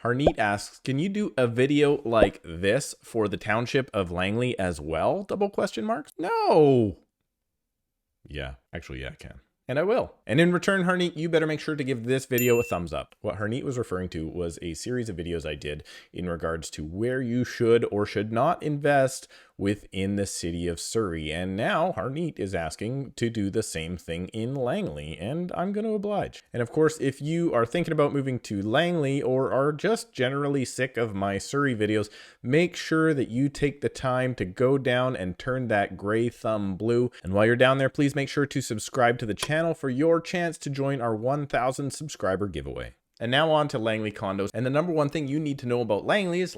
Harneet asks, can you do a video like this for the Township of Langley as well? Double question marks? No. Yeah, actually, yeah, I can. And I will. And in return, Harneet, you better make sure to give this video a thumbs up. What Harneet was referring to was a series of videos I did in regards to where you should or should not invest within the city of Surrey. And now Harneet is asking to do the same thing in Langley, and I'm going to oblige. And of course, if you are thinking about moving to Langley or are just generally sick of my Surrey videos, make sure that you take the time to go down and turn that gray thumb blue. And while you're down there, please make sure to subscribe to the channel for your chance to join our 1,000 subscriber giveaway. And now on to Langley condos. And the number one thing you need to know about Langley is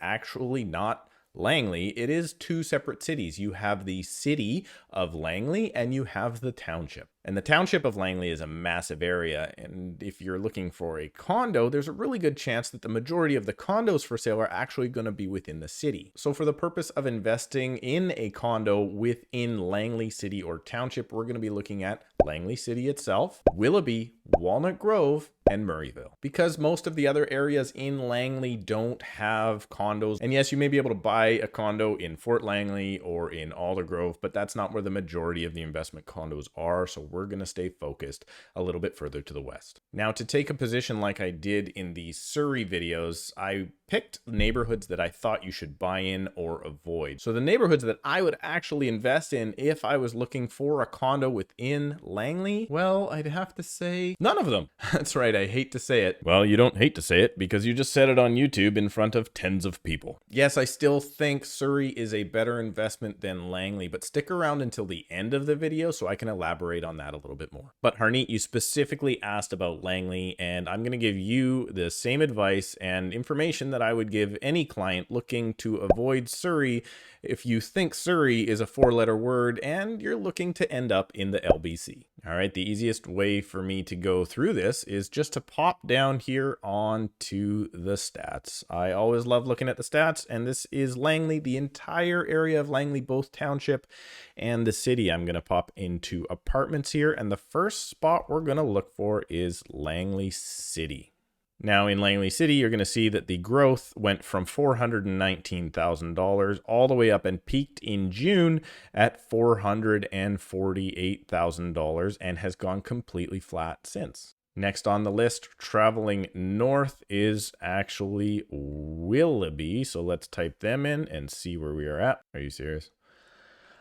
actually not Langley. It is two separate cities. You have the city of Langley and you have the township. And the Township of Langley is a massive area. And if you're looking for a condo, there's a really good chance that the majority of the condos for sale are actually going to be within the city. So for the purpose of investing in a condo within Langley City or Township, we're going to be looking at Langley City itself, Willoughby, Walnut Grove, and Murrayville. Because most of the other areas in Langley don't have condos. And yes, you may be able to buy a condo in Fort Langley or in Aldergrove, but that's not where the majority of the investment condos are. So we're going to stay focused a little bit further to the west. Now, to take a position like I did in the Surrey videos, I picked neighborhoods that I thought you should buy in or avoid. So the neighborhoods that I would actually invest in if I was looking for a condo within Langley, well, I'd have to say none of them. That's right, I hate to say it. Well, you don't hate to say it because you just said it on YouTube in front of tens of people. Yes, I still think Surrey is a better investment than Langley, but stick around until the end of the video so I can elaborate on that a little bit more. But Harneet, you specifically asked about Langley, and I'm going to give you the same advice and information that I would give any client looking to avoid Surrey if you think Surrey is a four-letter word and you're looking to end up in the LBC. All right, the easiest way for me to go through this is just to pop down here onto the stats. I always love looking at the stats, and this is Langley, the entire area of Langley, both township and the city. I'm going to pop into apartments here, and the first spot we're going to look for is Langley City. Now in Langley City, you're going to see that the growth went from $419,000 all the way up and peaked in June at $448,000 and has gone completely flat since. Next on the list, traveling north, is actually Willoughby. So let's type them in and see where we are at. Are you serious?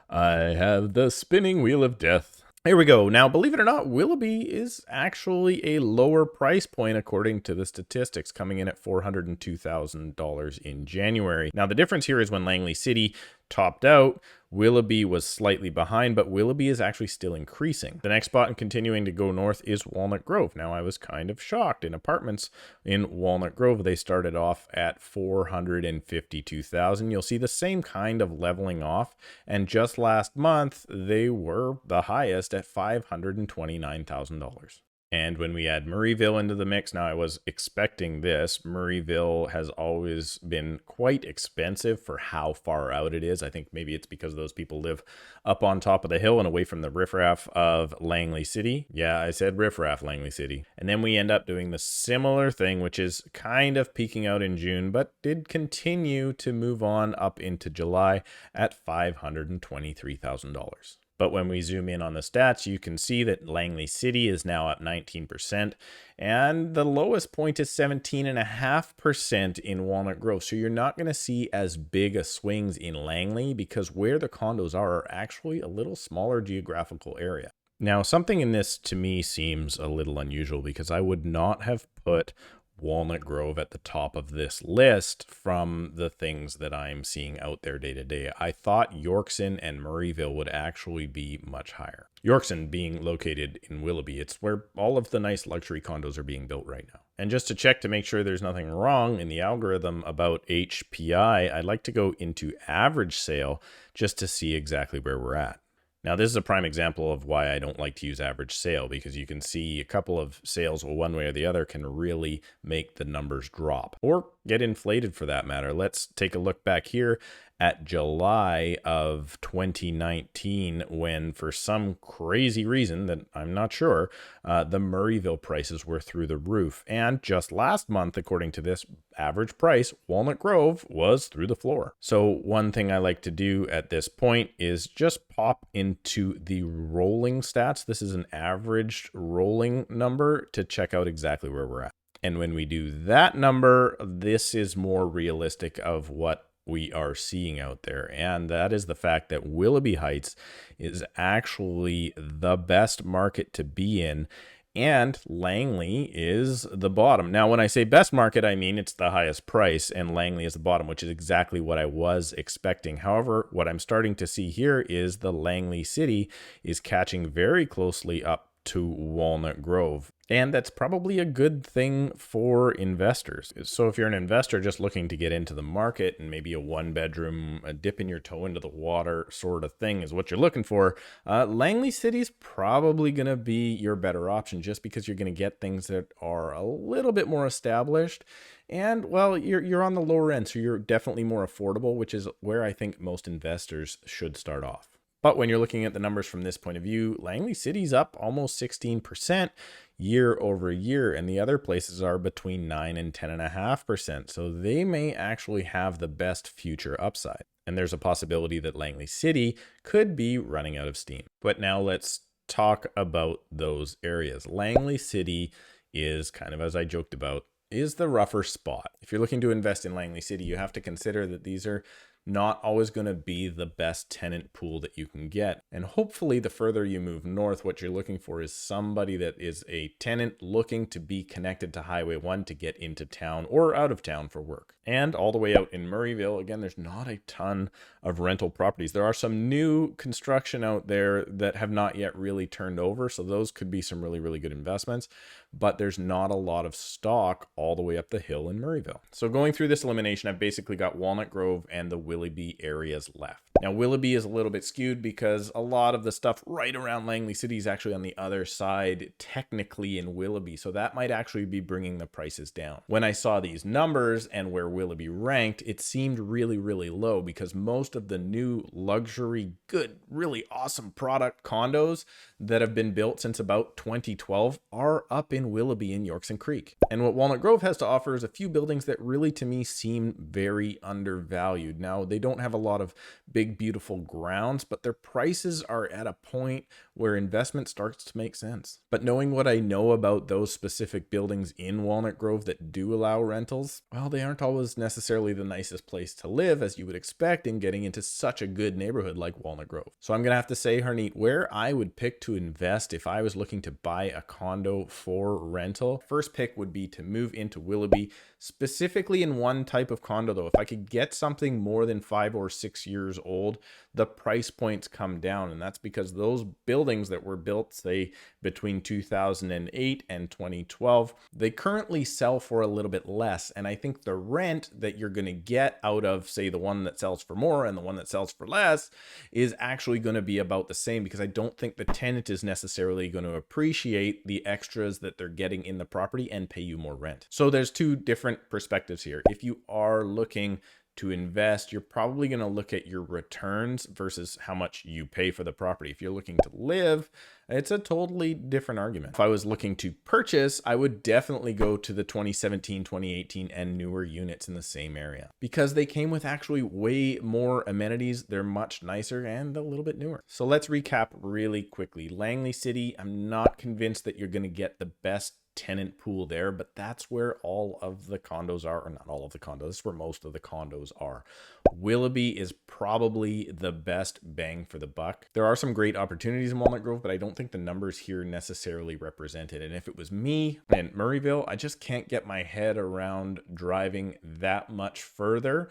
I have the spinning wheel of death. Here we go. Now, believe it or not, Willoughby is actually a lower price point according to the statistics, coming in at $402,000 in January. Now, the difference here is when Langley City topped out, Willoughby was slightly behind, but Willoughby is actually still increasing. The next spot and continuing to go north is Walnut Grove. Now, I was kind of shocked. In apartments in Walnut Grove, they started off at $452,000. You'll see the same kind of leveling off, and just last month, they were the highest at $529,000. And when we add Murrayville into the mix, now I was expecting this. Murrayville has always been quite expensive for how far out it is. I think maybe it's because those people live up on top of the hill and away from the riffraff of Langley City. Yeah, I said riffraff Langley City. And then we end up doing the similar thing, which is kind of peaking out in June, but did continue to move on up into July at $523,000. But when we zoom in on the stats, you can see that Langley City is now up 19%, and the lowest point is 17.5% in Walnut Grove. So you're not going to see as big a swings in Langley because where the condos are actually a little smaller geographical area. Now, something in this to me seems a little unusual because I would not have put Walnut Grove at the top of this list from the things that I'm seeing out there day to day. I thought Yorkson and Murrayville would actually be much higher. Yorkson being located in Willoughby, it's where all of the nice luxury condos are being built right now. And just to check to make sure there's nothing wrong in the algorithm about HPI, I'd like to go into average sale just to see exactly where we're at. Now, this is a prime example of why I don't like to use average sale, because you can see a couple of sales one way or the other can really make the numbers drop or get inflated for that matter. Let's take a look back here at July of 2019 when, for some crazy reason that I'm not sure, the Murrayville prices were through the roof. And just last month, according to this average price, Walnut Grove was through the floor. So one thing I like to do at this point is just pop into the rolling stats. This is an averaged rolling number to check out exactly where we're at. And when we do that number, this is more realistic of what we are seeing out there. And that is the fact that Willoughby Heights is actually the best market to be in. And Langley is the bottom. Now, when I say best market, I mean it's the highest price, and Langley is the bottom, which is exactly what I was expecting. However, what I'm starting to see here is the Langley City is catching very closely up to Walnut Grove. And that's probably a good thing for investors. So if you're an investor just looking to get into the market and maybe a one bedroom, a dipping your toe into the water sort of thing is what you're looking for, Langley City is probably going to be your better option just because you're going to get things that are a little bit more established. And well, you're on the lower end, so you're definitely more affordable, which is where I think most investors should start off. But when you're looking at the numbers from this point of view, Langley City's up almost 16% year over year, and the other places are between 9 and 10.5%. So they may actually have the best future upside. And there's a possibility that Langley City could be running out of steam. But now let's talk about those areas. Langley City is kind of, as I joked about, is the rougher spot. If you're looking to invest in Langley City, you have to consider that these are not always going to be the best tenant pool that you can get. And hopefully the further you move north, what you're looking for is somebody that is a tenant looking to be connected to Highway 1 to get into town or out of town for work. And all the way out in Murrayville, again, there's not a ton of rental properties. There are some new construction out there that have not yet really turned over, so those could be some really, really good investments, but there's not a lot of stock all the way up the hill in Murrayville. So going through this elimination, I've basically got Walnut Grove and the Willoughby areas left. Now, Willoughby is a little bit skewed because a lot of the stuff right around Langley City is actually on the other side, technically in Willoughby. So that might actually be bringing the prices down. When I saw these numbers and where Willoughby ranked, it seemed really, really low because most of the new luxury, good, really awesome product condos that have been built since about 2012 are up in Willoughby in Yorkson Creek. And what Walnut Grove has to offer is a few buildings that really, to me, seem very undervalued. Now, they don't have a lot of big, beautiful grounds, but their prices are at a point where investment starts to make sense. But knowing what I know about those specific buildings in Walnut Grove that do allow rentals, well, they aren't always necessarily the nicest place to live, as you would expect in getting into such a good neighborhood like Walnut Grove. So I'm going to have to say, Harneet, where I would pick to invest if I was looking to buy a condo for rental, first pick would be to move into Willoughby, specifically in one type of condo though. If I could get something more than 5 or 6 years old, the price points come down, and that's because those buildings that were built, say, between 2008 and 2012, they currently sell for a little bit less, and I think the rent that you're going to get out of, say, the one that sells for more and the one that sells for less is actually going to be about the same, because I don't think the tenant is necessarily going to appreciate the extras that they're getting in the property and pay you more rent. So there's two different perspectives here. If you are looking to invest, you're probably going to look at your returns versus how much you pay for the property. If you're looking to live, it's a totally different argument. If I was looking to purchase, I would definitely go to the 2017, 2018 and newer units in the same area because they came with actually way more amenities. They're much nicer and a little bit newer. So let's recap really quickly. Langley City, I'm not convinced that you're going to get the best tenant pool there, but that's where all of the condos are, or not all of the condos, that's where most of the condos are. Willoughby is probably the best bang for the buck. There are some great opportunities in Walnut Grove, but I don't think the numbers here necessarily represent it. And if it was me in Murrayville, I just can't get my head around driving that much further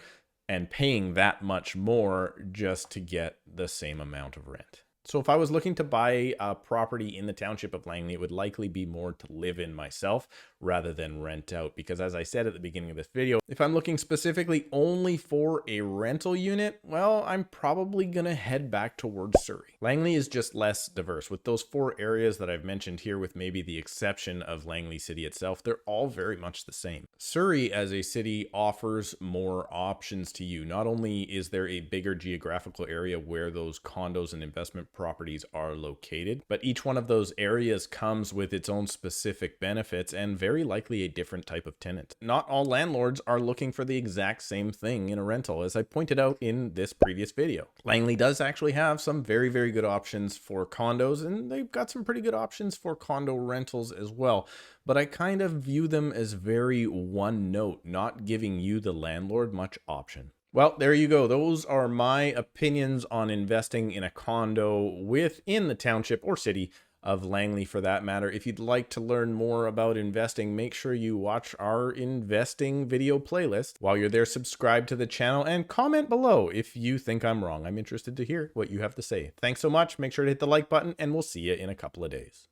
and paying that much more just to get the same amount of rent. So if I was looking to buy a property in the Township of Langley, it would likely be more to live in myself rather than rent out. Because as I said at the beginning of this video, if I'm looking specifically only for a rental unit, well, I'm probably gonna head back towards Surrey. Langley is just less diverse. With those 4 areas that I've mentioned here, with maybe the exception of Langley City itself, they're all very much the same. Surrey as a city offers more options to you. Not only is there a bigger geographical area where those condos and investment properties are located, but each one of those areas comes with its own specific benefits and very likely a different type of tenant. Not all landlords are looking for the exact same thing in a rental, as I pointed out in this previous video. Langley does actually have some very, very good options for condos, and they've got some pretty good options for condo rentals as well. But I kind of view them as very one note, not giving you, the landlord, much option. Well, there you go. Those are my opinions on investing in a condo within the township or city of Langley, for that matter. If you'd like to learn more about investing, make sure you watch our investing video playlist. While you're there, subscribe to the channel and comment below if you think I'm wrong. I'm interested to hear what you have to say. Thanks so much. Make sure to hit the like button, and we'll see you in a couple of days.